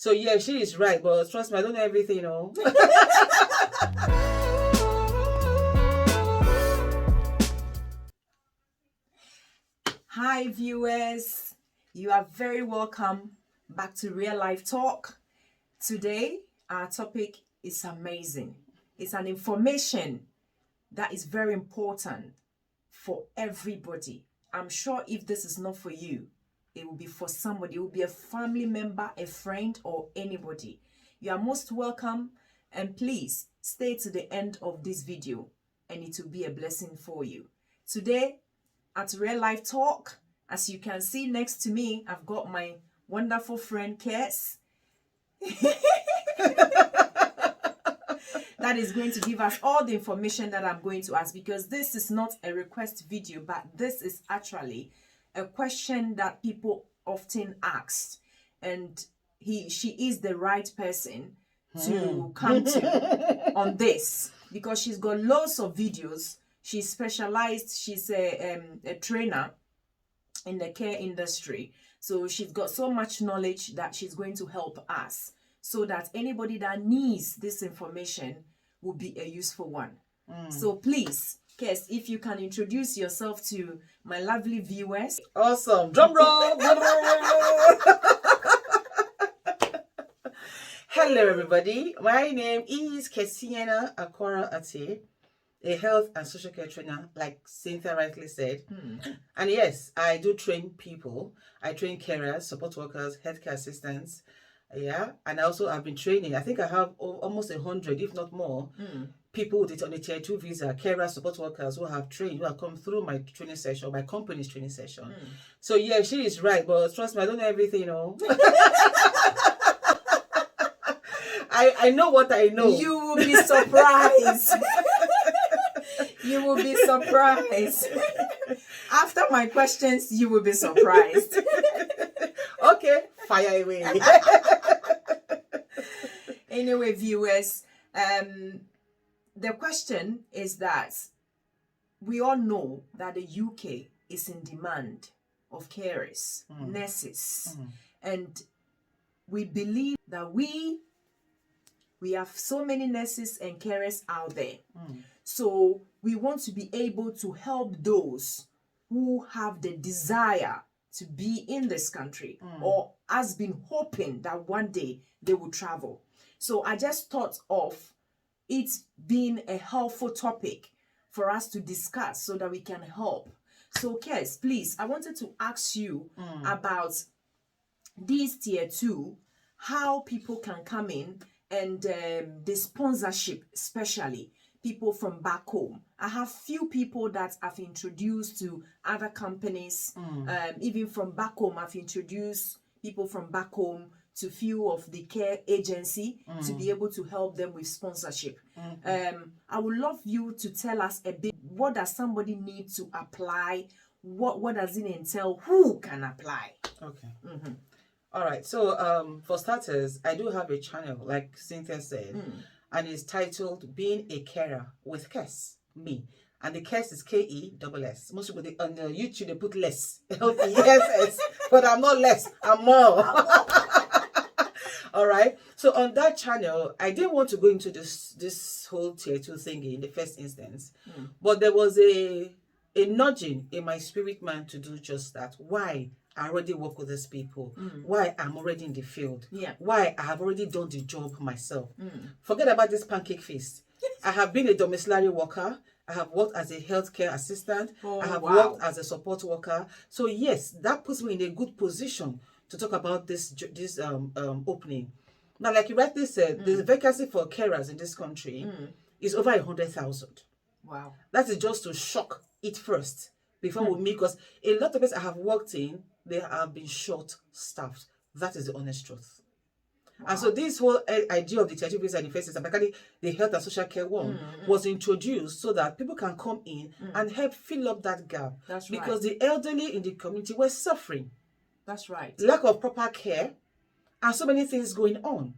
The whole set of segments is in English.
So yeah, she is right, but trust me, I don't know everything, Hi viewers, you are very welcome back to Real Life Talk. Today our topic is amazing. It's an information that is very important for everybody. I'm sure if this is not for you, it will be for somebody. It will be a family member, a friend, or anybody. You are most welcome, and please stay to the end of this video and it will be a blessing for you. Today at Real Life Talk, as you can see next to me, I've got my wonderful friend Kes that is going to give us all the information that I'm going to ask, because this is not a request video, but this is actually a question that people often ask, and she is the right person to come to on this, because she's got lots of videos. She's specialized. She's a trainer in the care industry, so she's got so much knowledge that she's going to help us, so that anybody that needs this information will be a useful one. So please, Kes, if you can introduce yourself to my lovely viewers. Awesome. Drum roll. Hello, everybody. My name is Kesiena Akwara Ate, a health and social care trainer, like Cynthia rightly said. And yes, I do train people. I train carers, support workers, healthcare assistants. Yeah, and I also have been training. I think I have almost 100, if not more, people with it on a tier 2 visa, carers, support workers who have trained, who have come through my training session, my company's training session. So yeah, she is right, but trust me, I don't know everything, I know what I know. You will be surprised. You will be surprised. After my questions, you will be surprised. Okay, fire away. Anyway, viewers, the question is that we all know that the UK is in demand of carers, nurses, and we believe that we have so many nurses and carers out there. So we want to be able to help those who have the desire to be in this country, or has been hoping that one day they will travel. So I just thought of it being a helpful topic for us to discuss so that we can help. So Kes, please, I wanted to ask you about these tier 2, how people can come in, and the sponsorship, especially people from back home. I have few people that I've introduced to other companies. Even from back home, I've introduced people from back home to few of the care agency to be able to help them with sponsorship. I would love you to tell us a bit, what does somebody need to apply? What does it entail? Who can apply? Okay. All right. So for starters, I do have a channel, like Cynthia said, and it's titled Being a Carer with Kes, me. And the Kes is K-E-S-S. Most people on YouTube they put less, L-E-S-S, but I'm not less, I'm more. All right. So on that channel, I didn't want to go into this whole tier 2 thingy in the first instance, but there was a nudging in my spirit man to do just that. Why? I already work with these people. Why? I'm already in the field. Why? I have already done the job myself. Forget about this pancake feast. I have been a domiciliary worker. I have worked as a healthcare assistant. I have worked as a support worker. So yes, that puts me in a good position to talk about this opening. Now, like you rightly said, the vacancy for carers in this country is over 100,000. Wow. That is just to shock it first before we meet, because a lot of places I have worked in, they have been short-staffed. That is the honest truth. Wow. And so this whole idea of the tier 2 visa in the first instance, particularly the health and social care one, was introduced so that people can come in and help fill up that gap. That's because right. the elderly in the community were suffering. That's right. Lack of proper care, and so many things going on.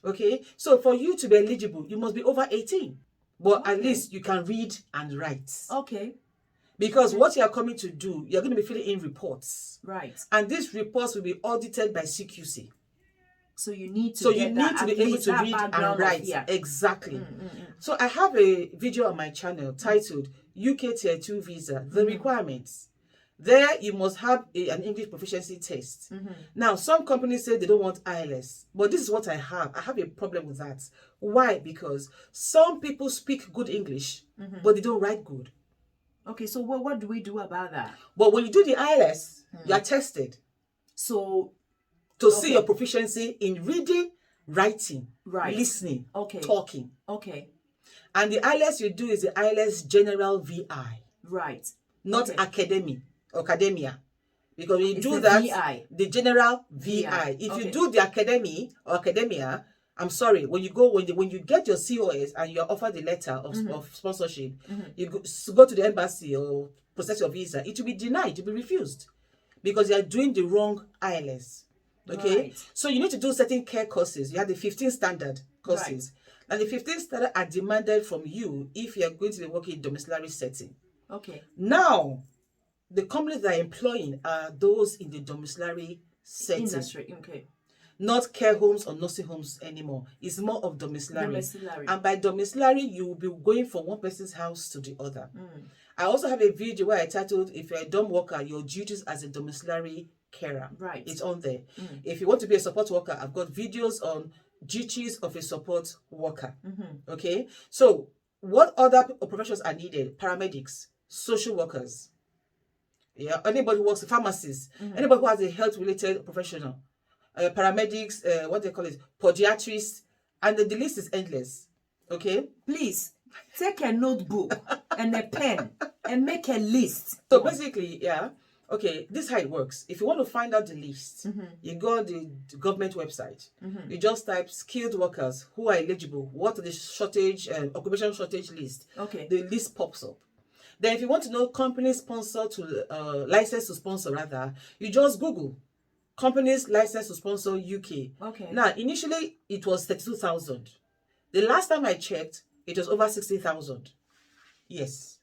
Okay, so for you to be eligible, you must be over 18. But at least you can read and write. Okay. Because what you are coming to do, you're going to be filling in reports. Right. And these reports will be audited by CQC. So you need to So get you that, need to at be able least to that read background and of- write. yeah. Exactly. So I have a video on my channel titled UK Tier 2 Visa, the requirements. There you must have an English proficiency test. Now, some companies say they don't want IELTS, but this is what I have. I have a problem with that. Why? Because some people speak good English, but they don't write good. Okay, so what do we do about that? But when you do the IELTS, you are tested So to see your proficiency in reading, writing, Right. listening, Okay. talking. okay, And the IELTS you do is the IELTS General VI, right. not academia. Because when you It's do the that, VI. the General VI. VI, If okay. you do the academy or academia, I'm sorry, when you get your COS and you're offered the letter of sponsorship, you go to the embassy or process your visa, it will be denied, it will be refused because you are doing the wrong IELTS. Okay, Right. so you need to do certain care courses. You have the 15 standard courses, and the 15 standard are demanded from you if you are going to be working in domiciliary setting. Okay. Now, the companies that are employing are those in the domiciliary setting, Industry. Okay. not care homes or nursing homes anymore. It's more of domiciliary. Domiciliary. And by domiciliary, you will be going from one person's house to the other. I also have a video where I titled, if you're a dom worker, your duties as a domiciliary carer. Right. It's on there. If you want to be a support worker, I've got videos on duties of a support worker. Okay. So what other professions are needed? Paramedics, social workers. Yeah. Anybody who works, pharmacists, anybody who has a health related professional. Paramedics, what they call it, podiatrists, and the list is endless. Okay. Please take a notebook and a pen and make a list. So basically, yeah. Okay, this is how it works. If you want to find out the list, you go on the government website. You just type skilled workers who are eligible. What are the shortage, occupation shortage list? Okay. The list pops up. Then, if you want to know company sponsor to license to sponsor, rather, you just Google companies license to sponsor UK. Okay. Now, initially it was 32,000. The last time I checked, it was over 60,000. Yes.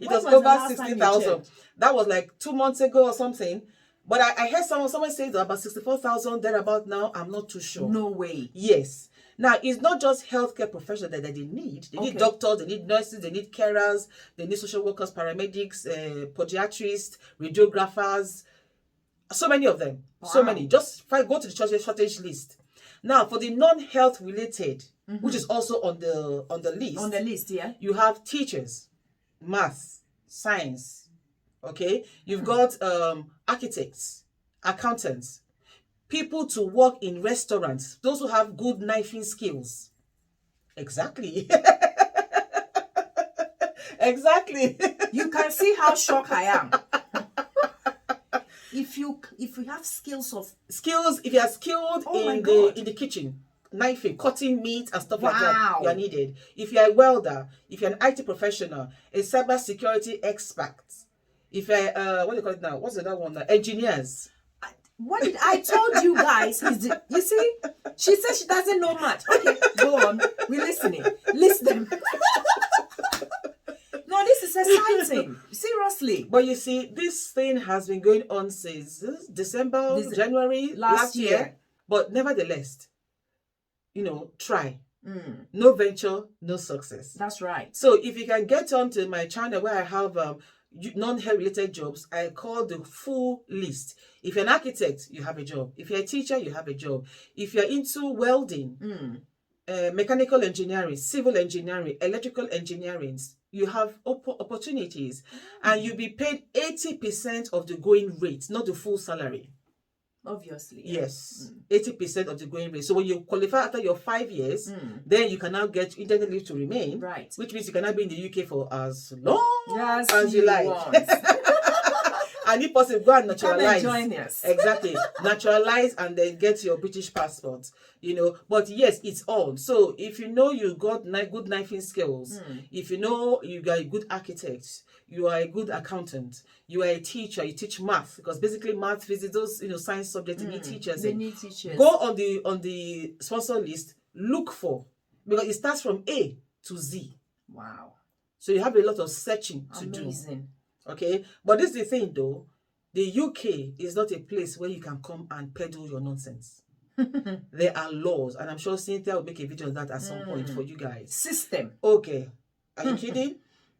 It When was was the over last time you 60,000. checked? That was like 2 months ago or something. But I heard someone say that about 64,000 thereabout now. I'm not too sure. No way. Yes. Now, it's not just healthcare professionals that they need. They need doctors, they need nurses, they need carers, they need social workers, paramedics, podiatrists, radiographers. So many of them. So many. Just if I go to the shortage list. Now, for the non-health related, which is also on the list. On the list, yeah. You have teachers, math, science. Okay? You've got architects, accountants, people to work in restaurants, those who have good knifing skills. Exactly. Exactly. You can see how shocked I am. If you have skills, If you are skilled in the kitchen, knifing, cutting meat and stuff like that, you are needed. If you are a welder, if you're an IT professional, a cyber security expert, if you're what do you call it now? What's the other one? Engineers. what did I told you guys? You see, she says she doesn't know much. Okay, go on. We're listening. Listen. No, this is exciting. Seriously. But you see, this thing has been going on since January last year. But nevertheless, try. No venture, no success. That's right. So if you can get onto my channel where I have non-health related jobs, I call the full list. If you're an architect, you have a job. If you're a teacher, you have a job. If you're into welding, mechanical engineering, civil engineering, electrical engineering, you have opportunities, and you'll be paid 80% of the going rate, not the full salary. Obviously. Yes, 80% of the going rate. So when you qualify after your 5 years, then you can now get indefinite leave to remain. Right. Which means you cannot be in the UK for as long Yes, as you like. And if possible, go and naturalize. Come and join us. Exactly. Naturalize and then get your British passport. But yes, it's on. So if you know you got good knifing skills, if you know you are a good architect, you are a good accountant, you are a teacher, you teach math, because basically math, physics, those science subjects need teachers. They need teachers. Go on the sponsor list, look for, because it starts from A to Z. Wow. So you have a lot of searching to do. Amazing. Okay, but this is the thing though. The UK is not a place where you can come and peddle your nonsense. There are laws, and I'm sure Cynthia will make a video on that at some point for you guys. System. Okay. Are you kidding?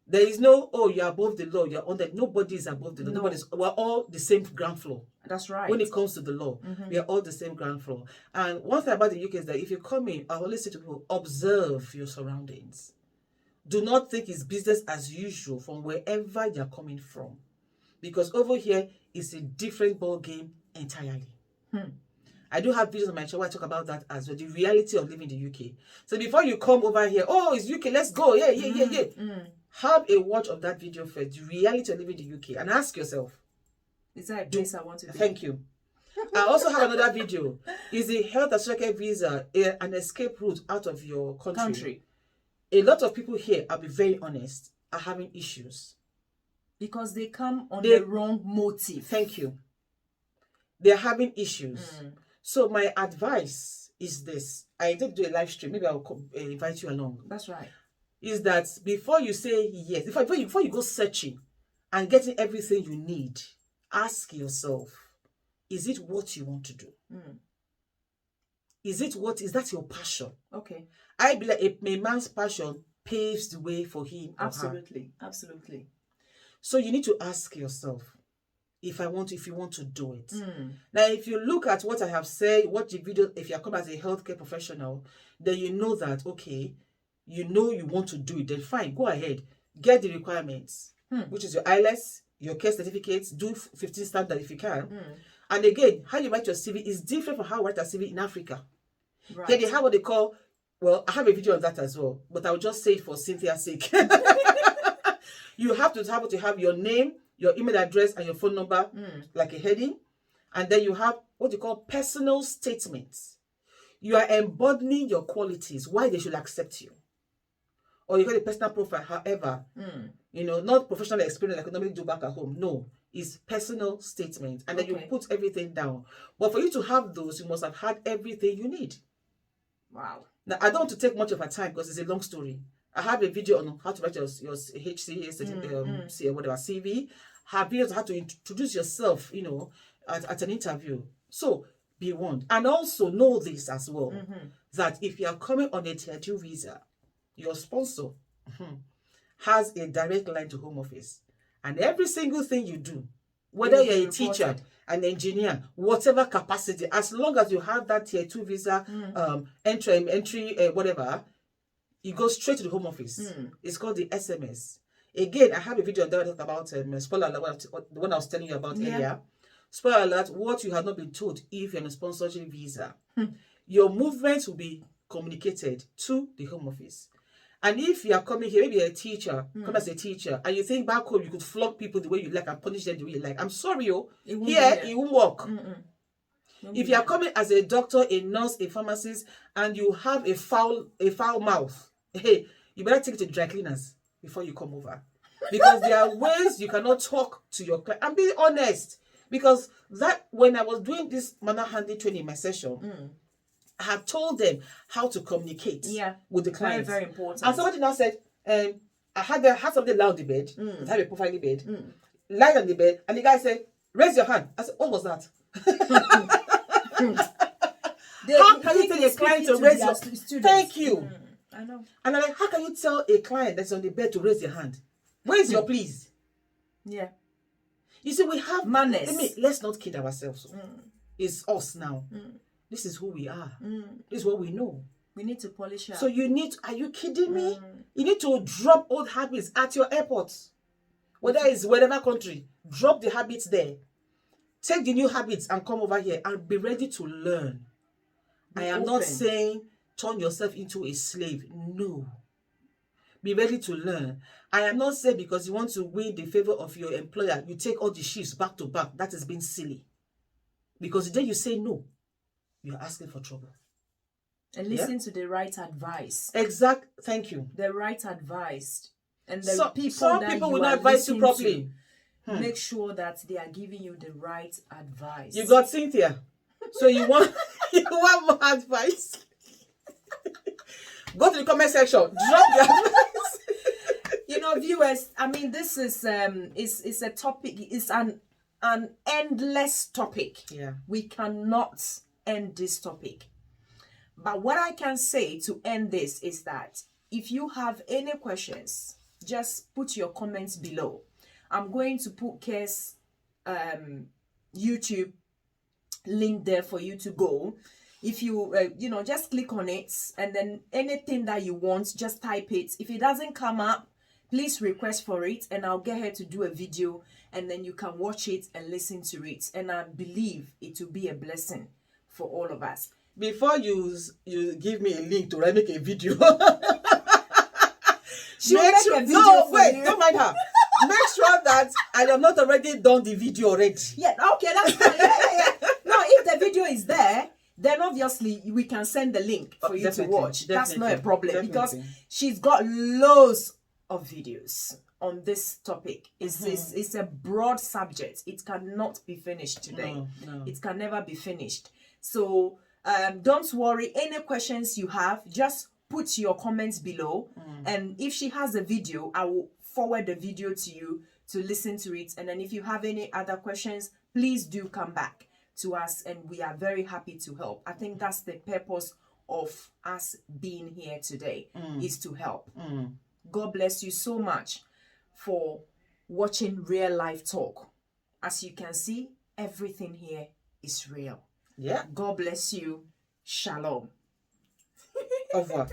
There is no, oh, you're above the law, you're under. Nobody is above the law. No. We're all the same ground floor. That's right. When it comes to the law, we are all the same ground floor. And one thing about the UK is that if you come in, I always say to people, observe your surroundings. Do not think it's business as usual from wherever you're coming from. Because over here is a different ball game entirely. I do have videos on my channel where I talk about that as well, the reality of living in the UK. So before you come over here, oh, it's UK, let's go, yeah. Have a watch of that video first, the reality of living in the UK, and ask yourself, is that a place I want to be? Thank you. I also have another video. Is the health and social care visa an escape route out of your country? A lot of people here, I'll be very honest, are having issues. Because they come on the wrong motive. Thank you. They're having issues. So my advice is this. I did do a live stream. Maybe I'll invite you along. That's right. Is that before you say yes, before you go searching and getting everything you need, ask yourself, is it what you want to do? Is that your passion? Okay. I believe a man's passion paves the way for him or her. Absolutely. So you need to ask yourself, if you want to do it. Now, if you look at what I have said, watch the video, if you are come as a healthcare professional, then you know that, okay, you know you want to do it, then fine, go ahead. Get the requirements, which is your IELTS, your care certificates, do 15 standard if you can. And again, how you write your CV is different from how you write a CV in Africa. Right. Then they have what they call, well, I have a video on that as well, but I'll just say it for Cynthia's sake. You have to have your name, your email address, and your phone number, like a heading. And then you have what you call personal statements. You are embodying your qualities, why they should accept you. Or you got a personal profile, however, not professional experience like you normally do back at home. No, it's personal statement. And then you put everything down. But for you to have those, you must have had everything you need. Wow. Now, I don't want to take much of our time because it's a long story. I have a video on how to write your HCA, whatever, CV. Have videos on how to introduce yourself, at an interview. So, be warned. And also know this as well, that if you are coming on a Tier 2 visa, your sponsor has a direct line to Home Office. And every single thing you do, whether you're a teacher, an engineer, whatever capacity, as long as you have that Tier 2 visa, entry, whatever, you go straight to the Home Office. It's called the SMS. Again, I have a video on that about spoiler alert, the one I was telling you about earlier. Spoiler alert, what you have not been told if you're on a sponsorship visa. Your movements will be communicated to the Home Office. And if you are coming here, maybe you're a teacher, come as a teacher, and you think back home you could flog people the way you like and punish them the way you like. I'm sorry, here it won't work. If you are coming as a doctor, a nurse, a pharmacist, and you have a foul mouth, hey, you better take it to dry cleaners before you come over. Because there are ways you cannot talk to your client. And be honest. Because that when I was doing this manual handling training in my session, I had told them how to communicate with the client. Very, very important. And somebody now said, I had somebody lie on the bed, I have a profiling bed, lie on the bed, and the guy said, raise your hand. I said, what was that? How can you tell a client to raise your hand? Thank you. I know. And I'm like, how can you tell a client that's on the bed to raise their hand? Where is your please? Yeah. You see, we have manners. Let's not kid ourselves. It's us now. This is who we are. This is what we know. We need to polish up. So are you kidding me? You need to drop old habits at your airport. Whether it's whatever country, drop the habits there. Take the new habits and come over here and be ready to learn. I am not saying turn yourself into a slave. No. Be ready to learn. I am not saying because you want to win the favor of your employer, you take all the shifts back to back. That has been silly. Because the day you say no, you're asking for trouble. And listen to the right advice. Thank you. The right advice. And the some people will not advise you properly. Make sure that they are giving you the right advice. You got Cynthia. So you want more advice? Go to the comment section. Drop the advice. Viewers, I mean, this is it's a topic. It's an an endless topic. Yeah. We cannot end this topic. But what I can say to end this is that if you have any questions, just put your comments below. I'm going to put Kes YouTube link there for you to go. If you just click on it, and then anything that you want, just type it. If it doesn't come up, please request for it, and I'll get her to do a video, and then you can watch it and listen to it. And I believe it will be a blessing for all of us. Before you give me a link to make a video. She'll make a video for wait, you. don't mind her. Make sure that I have not already done the video already. Yeah, okay, that's fine. Yeah. No, if the video is there, then obviously we can send the link for you to watch. That's not a problem, because she's got loads of videos on this topic. It's a broad subject. It cannot be finished today. No. It can never be finished. So don't worry. Any questions you have, just put your comments below. And if she has a video, I will forward the video to you to listen to it. And then if you have any other questions, please do come back to us, and we are very happy to help. I think that's the purpose of us being here today, is to help. God bless you so much for watching Real Life Talk. As you can see, everything here is real. Yeah. God bless you. Shalom. Au revoir.